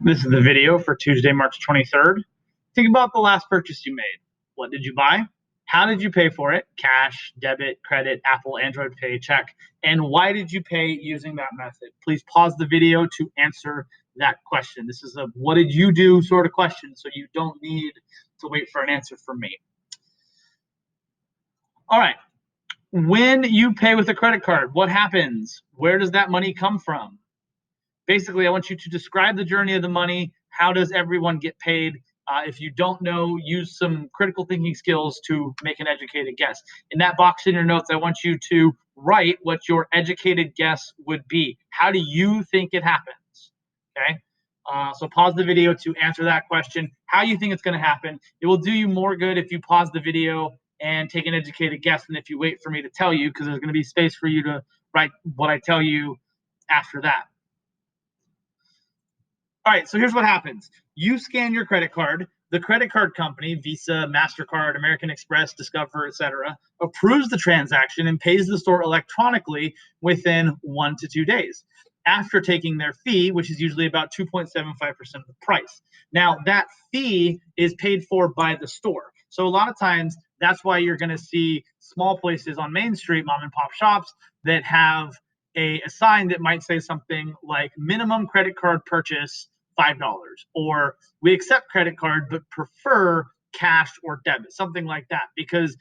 This is the video for Tuesday, March 23rd. Think about the last purchase you made. What did you buy? How did you pay for it? Cash, debit, credit, Apple, Android Pay, check. And why did you pay using that method? Please pause the video to answer that question. This is a what did you do sort of question, so you don't need to wait for an answer from me. All right. When you pay with a credit card, what happens? Where does that money come from? Basically, I want you to describe the journey of the money. How does everyone get paid? If you don't know, use some critical thinking skills to make an educated guess. In that box in your notes, I want you to write what your educated guess would be. How do you think it happens? Okay. So pause the video to answer that question. How you think it's going to happen. It will do you more good if you pause the video and take an educated guess than if you wait for me to tell you, because there's going to be space for you to write what I tell you after that. All right, so here's what happens. You scan your credit card. The credit card company, Visa, MasterCard, American Express, Discover, etc., approves the transaction and pays the store electronically within 1 to 2 days after taking their fee, which is usually about 2.75% of the price. Now, that fee is paid for by the store. So a lot of times, that's why you're going to see small places on Main Street, mom and pop shops, that have a sign that might say something like minimum credit card purchase $5, or we accept credit card but prefer cash or debit, something like that. Because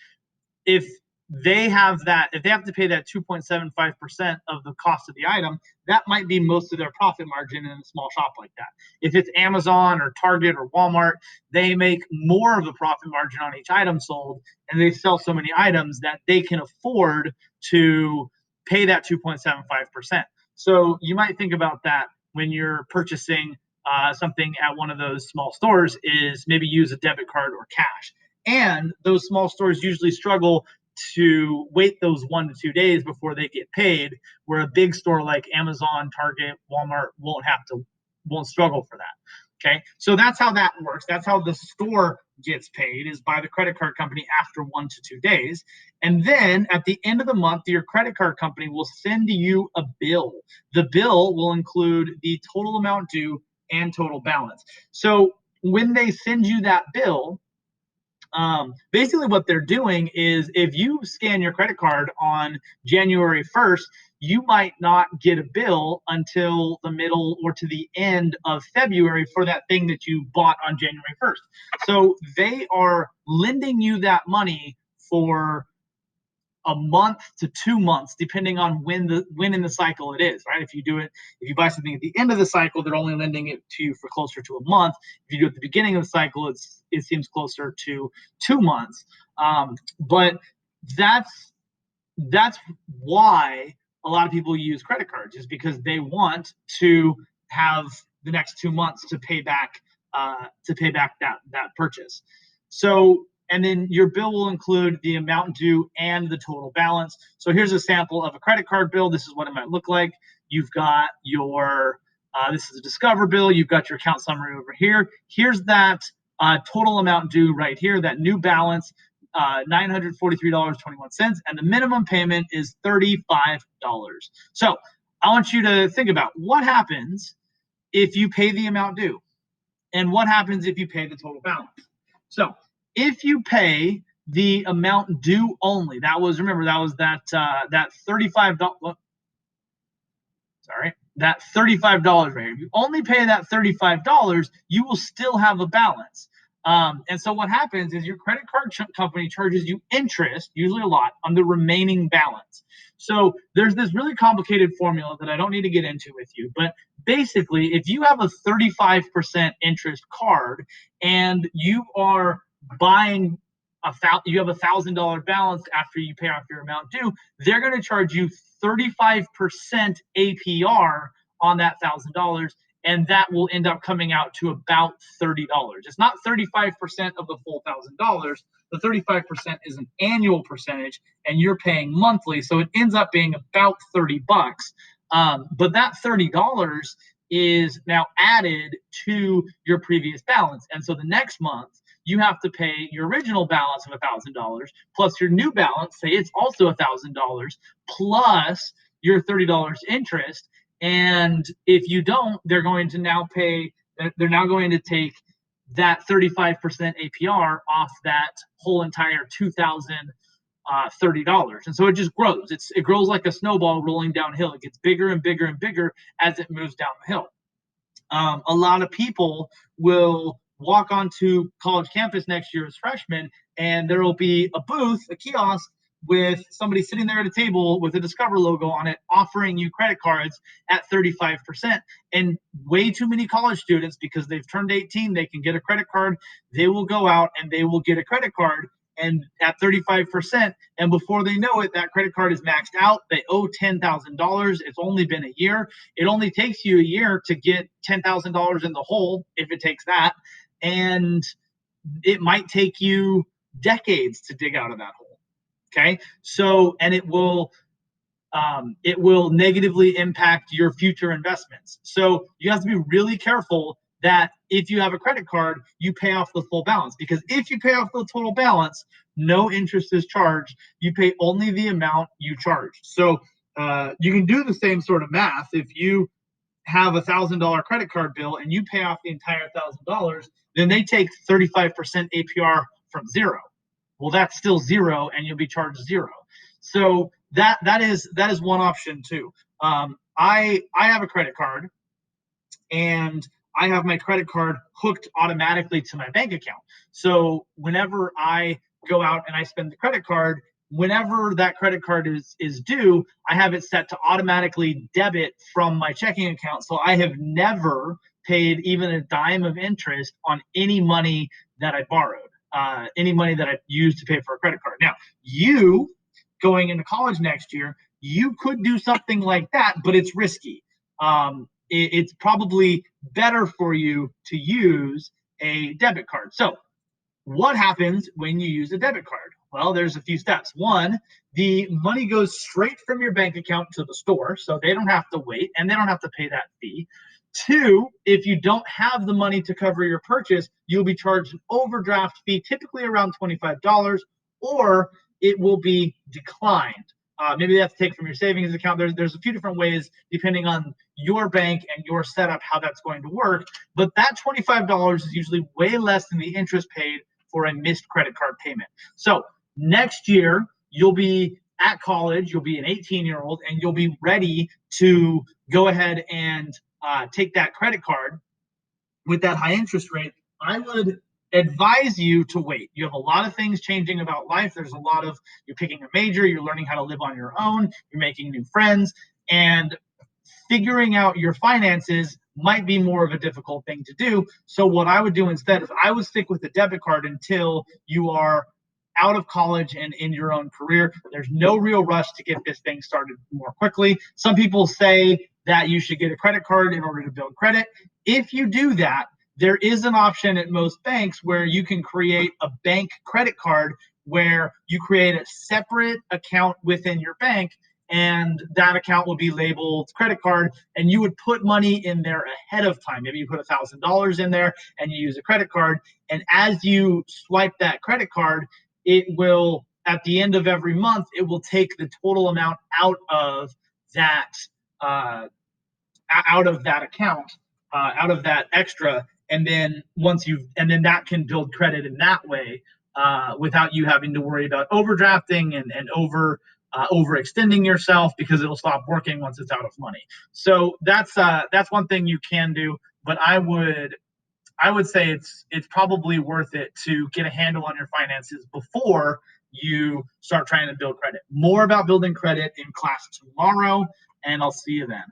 if they have to pay that 2.75% of the cost of the item, that might be most of their profit margin in a small shop like that. If it's Amazon or Target or Walmart, they make more of the profit margin on each item sold, and they sell so many items that they can afford to pay that 2.75%. So you might think about that when you're purchasing something at one of those small stores, is maybe use a debit card or cash. And those small stores usually struggle to wait those 1 to 2 days before they get paid, where a big store like Amazon, Target, Walmart won't struggle for that. Okay, so that's how that works. That's how the store gets paid, is by the credit card company after 1 to 2 days. And then at the end of the month, your credit card company will send you a bill. The bill will include the total amount due and total balance. So when they send you that bill, basically what they're doing is, if you scan your credit card on January 1st, you might not get a bill until the middle or to the end of February for that thing that you bought on January 1st. So they are lending you that money for a month to 2 months, depending on when in the cycle it is, right? If you buy something at the end of the cycle, they're only lending it to you for closer to a month. If you do it at the beginning of the cycle, it seems closer to 2 months. But that's why a lot of people use credit cards, is because they want to have the next 2 months to pay back that purchase. So, and then your bill will include the amount due and the total balance. So here's a sample of a credit card bill. This is what it might look like. You've got your, this is a Discover bill. You've got your account summary over here. Here's that total amount due right here, that new balance, $943.21, and the minimum payment is $35. So I want you to think about what happens if you pay the amount due, and what happens if you pay the total balance. So if you pay the amount due only, that was that $35. Sorry, that $35 right here. If you only pay that $35, you will still have a balance. And so what happens is your credit card company charges you interest, usually a lot, on the remaining balance. So there's this really complicated formula that I don't need to get into with you, but basically, if you have a 35% interest card and you are buying you have $1,000 balance after you pay off your amount due, they're going to charge you 35% APR on that $1,000, and that will end up coming out to about $30. It's not 35% of the full $1,000. The 35% is an annual percentage, and you're paying monthly, so it ends up being about $30. But that $30 is now added to your previous balance, and so the next month you have to pay your original balance of $1,000 plus your new balance, say it's also $1,000, plus your $30 interest. And if you don't, they're going to now pay They're now going to take that 35% APR off that whole entire $2,030. And so it just grows. It grows like a snowball rolling downhill. It gets bigger and bigger and bigger as it moves down the hill. A lot of people will walk onto college campus next year as freshmen, and there will be a booth, a kiosk, with somebody sitting there at a table with a Discover logo on it, offering you credit cards at 35%. And way too many college students, because they've turned 18, they can get a credit card. They will go out and they will get a credit card and at 35%. And before they know it, that credit card is maxed out. They owe $10,000. It's only been a year. It only takes you a year to get $10,000 in the hole, if it takes that. And it might take you decades to dig out of that hole. Okay. So, and it will negatively impact your future investments. So you have to be really careful that if you have a credit card, you pay off the full balance, because if you pay off the total balance, no interest is charged. You pay only the amount you charge. So you can do the same sort of math. If you have $1,000 credit card bill and you pay off the entire $1,000, then they take 35% APR from zero. Well, that's still zero, and you'll be charged zero. So that is one option too. I have a credit card, and I have my credit card hooked automatically to my bank account. So whenever I go out and I spend the credit card, whenever that credit card is due, I have it set to automatically debit from my checking account. So I have never paid even a dime of interest on any money that I borrowed, any money that I used to pay for a credit card. Now, you going into college next year, you could do something like that, but it's risky. It's probably better for you to use a debit card. So what happens when you use a debit card? Well, there's a few steps. One, the money goes straight from your bank account to the store, so they don't have to wait and they don't have to pay that fee. Two, if you don't have the money to cover your purchase, you'll be charged an overdraft fee, typically around $25, or it will be declined. Maybe they have to take from your savings account. There's a few different ways, depending on your bank and your setup, how that's going to work. But that $25 is usually way less than the interest paid for a missed credit card payment. So next year, you'll be at college, you'll be an 18-year-old, and you'll be ready to go ahead and take that credit card with that high interest rate. I would advise you to wait. You have a lot of things changing about life. You're picking a major, you're learning how to live on your own, you're making new friends, and figuring out your finances might be more of a difficult thing to do. So what I would do instead is I would stick with the debit card until you are out of college and in your own career. There's no real rush to get this thing started more quickly. Some people say that you should get a credit card in order to build credit. If you do that, there is an option at most banks where you can create a bank credit card where you create a separate account within your bank, and that account will be labeled credit card, and you would put money in there ahead of time. Maybe you put $1,000 in there and you use a credit card, and as you swipe that credit card, it will, at the end of every month, it will take the total amount out of that account, out of that extra, and then then that can build credit in that way, without you having to worry about overdrafting and overextending yourself, because it'll stop working once it's out of money. So that's one thing you can do. But I would say it's probably worth it to get a handle on your finances before you start trying to build credit. More about building credit in class tomorrow, and I'll see you then.